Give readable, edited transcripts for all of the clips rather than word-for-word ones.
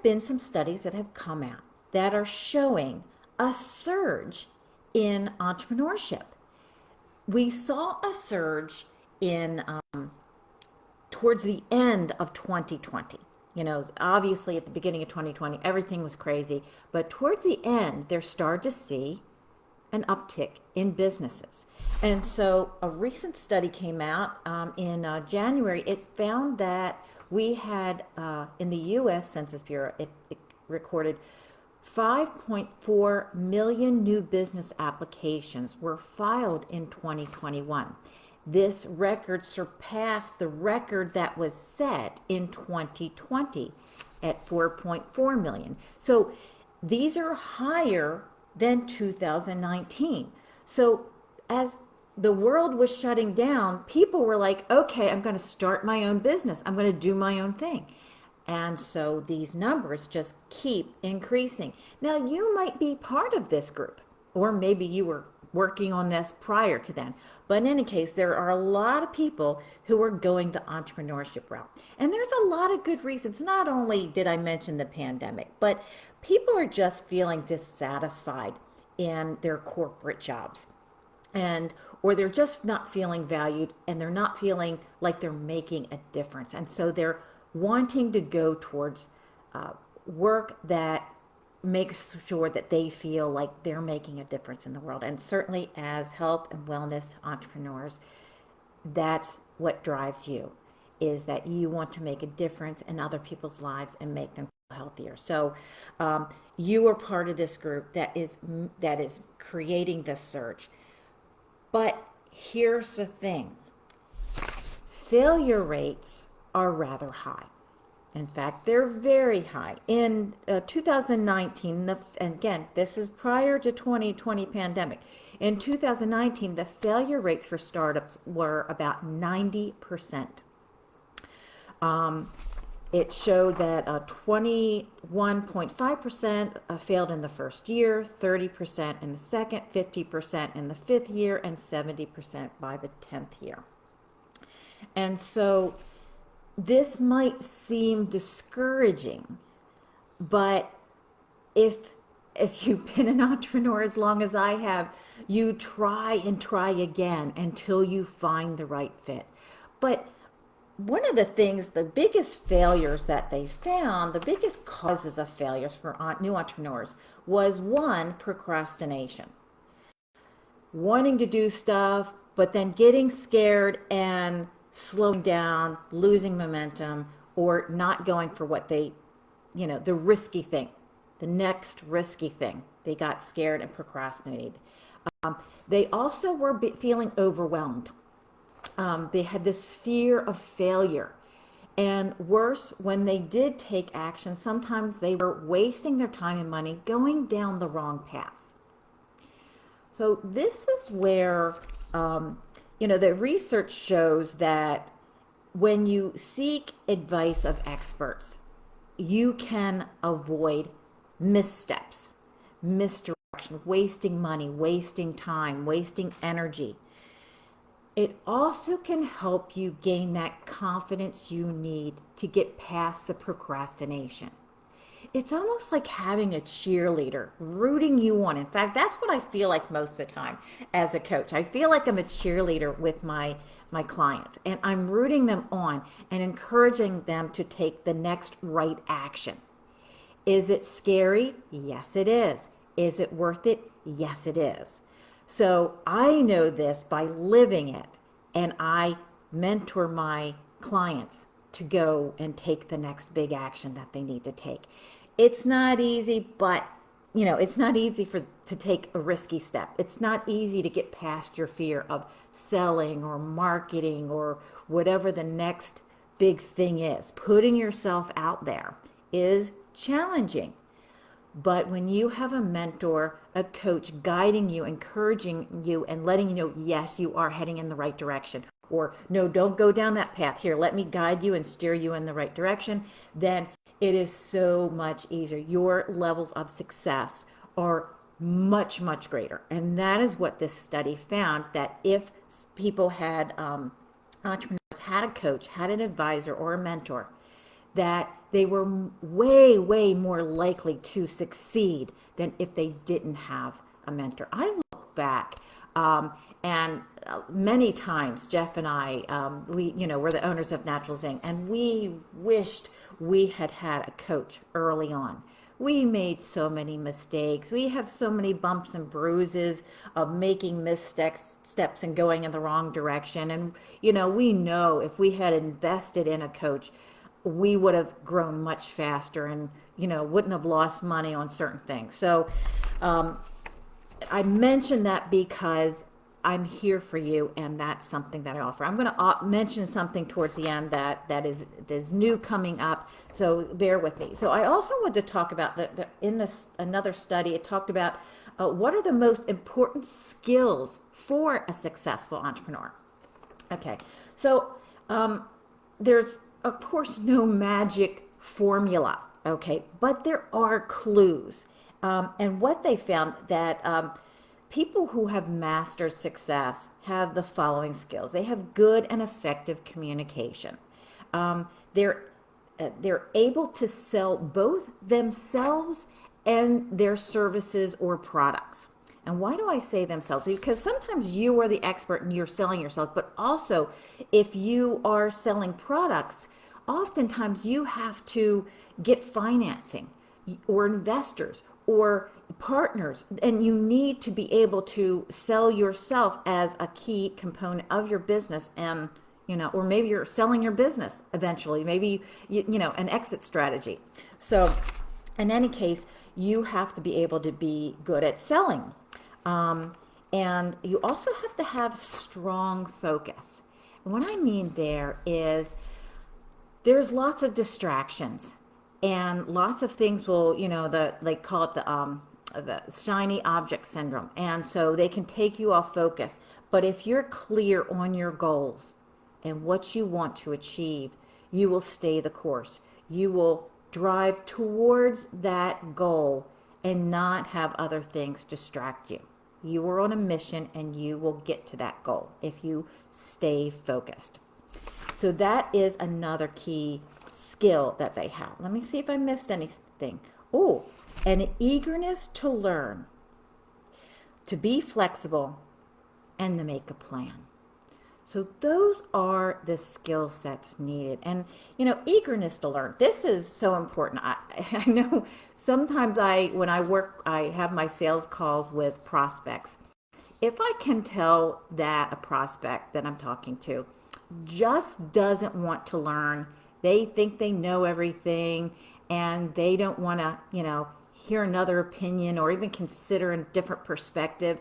have been some studies that have come out that are showing a surge in entrepreneurship. We saw a surge in towards the end of 2020. You know, obviously at the beginning of 2020, everything was crazy, but towards the end, they're starting to see an uptick in businesses. And so a recent study came out in January. It found that we had, in the U.S. Census Bureau, it recorded 5.4 million new business applications were filed in 2021. This record surpassed the record that was set in 2020 at 4.4 million. So these are higher than 2019. So as the world was shutting down, people were like, okay, I'm going to start my own business. I'm going to do my own thing. And so these numbers just keep increasing. Now, you might be part of this group, or maybe you were working on this prior to then. But in any case, there are a lot of people who are going the entrepreneurship route. And there's a lot of good reasons. Not only did I mention the pandemic, but people are just feeling dissatisfied in their corporate jobs. And or they're just not feeling valued, and they're not feeling like they're making a difference. And so they're wanting to go towards work that makes sure that they feel like they're making a difference in the world. And certainly as health and wellness entrepreneurs, that's what drives you, is that you want to make a difference in other people's lives and make them feel healthier. So you are part of this group that is creating this surge. But here's the thing. Failure rates are rather high. In fact, they're very high. In 2019, and again, this is prior to 2020 pandemic. In 2019, the failure rates for startups were about 90%. It showed that 21.5% failed in the first year, 30% in the second, 50% in the fifth year, and 70% by the 10th year. And so this might seem discouraging, but if you've been an entrepreneur as long as I have, you try and try again until you find the right fit. But one of the things, the biggest failures that they found, the biggest causes of failures for new entrepreneurs was, one, procrastination. Wanting to do stuff, but then getting scared and slowing down, losing momentum, or not going for what they, the risky thing, the next risky thing. They got scared and procrastinated. They also were feeling overwhelmed. They had this fear of failure. And worse, when they did take action, sometimes they were wasting their time and money going down the wrong paths. So this is where, the research shows that when you seek advice of experts, you can avoid missteps, misdirection, wasting money, wasting time, wasting energy. It also can help you gain that confidence you need to get past the procrastination. It's almost like having a cheerleader rooting you on. In fact, that's what I feel like most of the time as a coach. I feel like I'm a cheerleader with my clients, and I'm rooting them on and encouraging them to take the next right action. Is it scary? Yes, it is. Is it worth it? Yes, it is. So I know this by living it, and I mentor my clients to go and take the next big action that they need to take. It's not easy, but it's not easy to take a risky step. It's not easy to get past your fear of selling or marketing or whatever the next big thing is. Putting yourself out there is challenging. But when you have a mentor, a coach guiding you, encouraging you, and letting you know, yes, you are heading in the right direction, or no, don't go down that path. Here, let me guide you and steer you in the right direction, then it is so much easier. Your levels of success are much, much greater. And that is what this study found, that if people had, entrepreneurs had a coach, had an advisor or a mentor, that they were way, way more likely to succeed than if they didn't have a mentor. I look back, and many times Jeff and I, we're the owners of Natural Zing, and we wished we had had a coach early on. We made so many mistakes. We have so many bumps and bruises of making missteps and going in the wrong direction. And, we know if we had invested in a coach, we would have grown much faster and, wouldn't have lost money on certain things. So I mention that because I'm here for you, and that's something that I offer. I'm going to mention something towards the end that is new coming up, so bear with me. So I also want to talk about in this another study, it talked about what are the most important skills for a successful entrepreneur. Okay, so there's of course no magic formula, okay, but there are clues, and what they found that people who have mastered success have the following skills. They have good and effective communication. They're able to sell both themselves and their services or products. And why do I say themselves? Because sometimes you are the expert and you're selling yourself, but also if you are selling products, oftentimes you have to get financing or investors or partners, and you need to be able to sell yourself as a key component of your business. And or maybe you're selling your business eventually, maybe an exit strategy. So in any case, you have to be able to be good at selling, and you also have to have strong focus. And what I mean there is there's lots of distractions, and lots of things will, they call it the shiny object syndrome. And so they can take you off focus. But if you're clear on your goals and what you want to achieve, you will stay the course. You will drive towards that goal and not have other things distract you. You are on a mission and you will get to that goal if you stay focused. So that is another key skill that they have. Let me see if I missed anything. Oh, an eagerness to learn, to be flexible, and to make a plan. So those are the skill sets needed. And, eagerness to learn. This is so important. I know sometimes when I work, I have my sales calls with prospects. If I can tell that a prospect that I'm talking to just doesn't want to learn, they think they know everything, and they don't want to, hear another opinion or even consider a different perspective,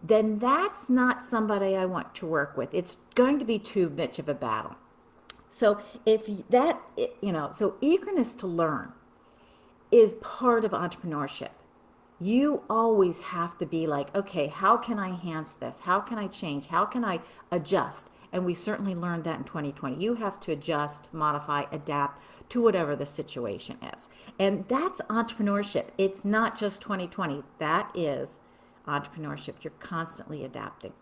then that's not somebody I want to work with. It's going to be too much of a battle. So so eagerness to learn is part of entrepreneurship. You always have to be like, okay, how can I enhance this? How can I change? How can I adjust? And we certainly learned that in 2020. You have to adjust, modify, adapt to whatever the situation is. And that's entrepreneurship. It's not just 2020. That is entrepreneurship. You're constantly adapting.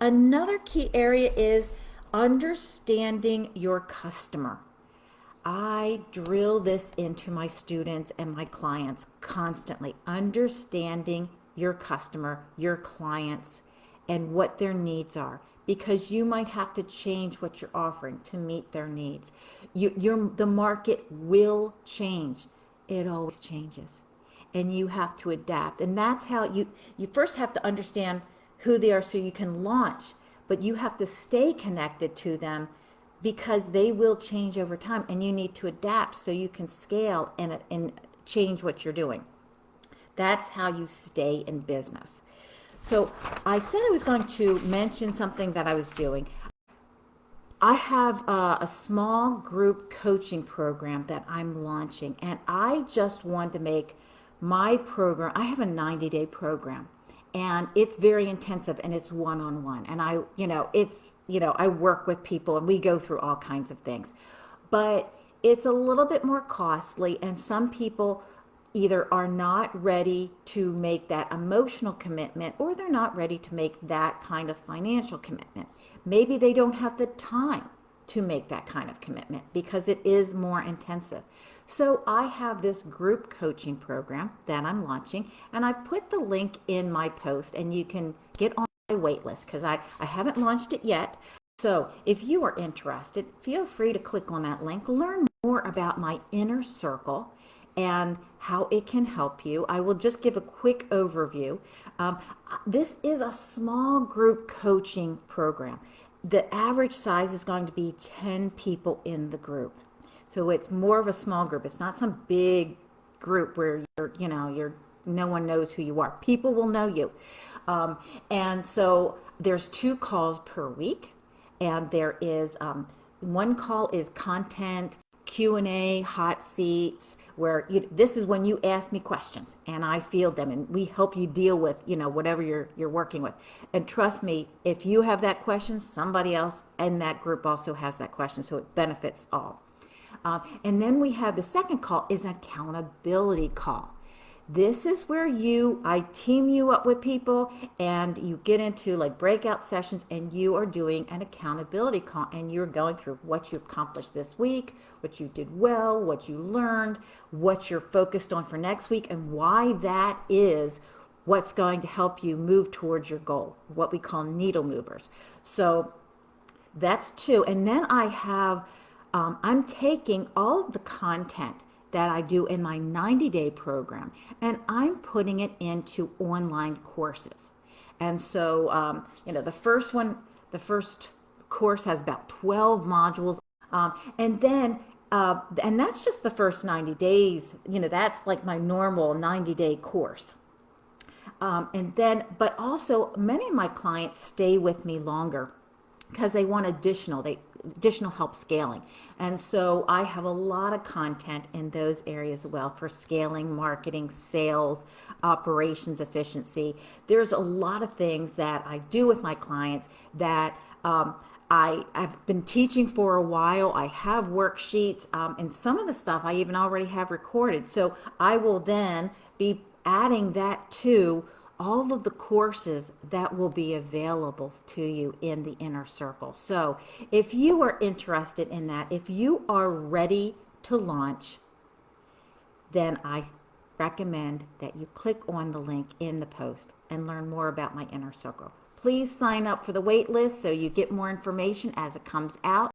Another key area is understanding your customer. I drill this into my students and my clients constantly. Understanding your customer, your clients, and what their needs are. Because you might have to change what you're offering to meet their needs. The market will change. It always changes. And you have to adapt. And that's how you first have to understand who they are so you can launch. But you have to stay connected to them because they will change over time. And you need to adapt so you can scale and change what you're doing. That's how you stay in business. So I said I was going to mention something that I was doing. I have a small group coaching program that I'm launching, and I just want to make my program, I have a 90-day program, and it's very intensive, and it's one-on-one. And I work with people, and we go through all kinds of things. But it's a little bit more costly, and some people either are not ready to make that emotional commitment, or they're not ready to make that kind of financial commitment. Maybe they don't have the time to make that kind of commitment because it is more intensive. So I have this group coaching program that I'm launching, and I've put the link in my post, and you can get on my wait list because I haven't launched it yet. So if you are interested, feel free to click on that link, learn more about my inner circle and how it can help you. I will just give a quick overview. This is a small group coaching program. The average size is going to be 10 people in the group. So it's more of a small group. It's not some big group where you're no one knows who you are. People will know you. And so there's 2 calls per week. And there is one call is content, Q&A, hot seats, where this is when you ask me questions and I field them and we help you deal with, whatever you're working with. And trust me, if you have that question, somebody else in that group also has that question, so it benefits all. And then we have the second call is an accountability call. This is where I team you up with people and you get into like breakout sessions and you are doing an accountability call and you're going through what you accomplished this week, what you did well, what you learned, what you're focused on for next week, and why that is what's going to help you move towards your goal, what we call needle movers. So that's 2. And then I have, I'm taking all of the content that I do in my 90-day program, and I'm putting it into online courses. And so, the first course has about 12 modules, and then, and that's just the first 90 days. That's like my normal 90-day course. And then, but also many of my clients stay with me longer because they want additional help scaling. And so I have a lot of content in those areas as well for scaling, marketing, sales, operations efficiency. There's a lot of things that I do with my clients that I've been teaching for a while. I have worksheets, and some of the stuff I even already have recorded. So I will then be adding that to all of the courses that will be available to you in the inner circle. So if you are interested in that, if you are ready to launch, then I recommend that you click on the link in the post and learn more about my inner circle. Please sign up for the wait list so you get more information as it comes out.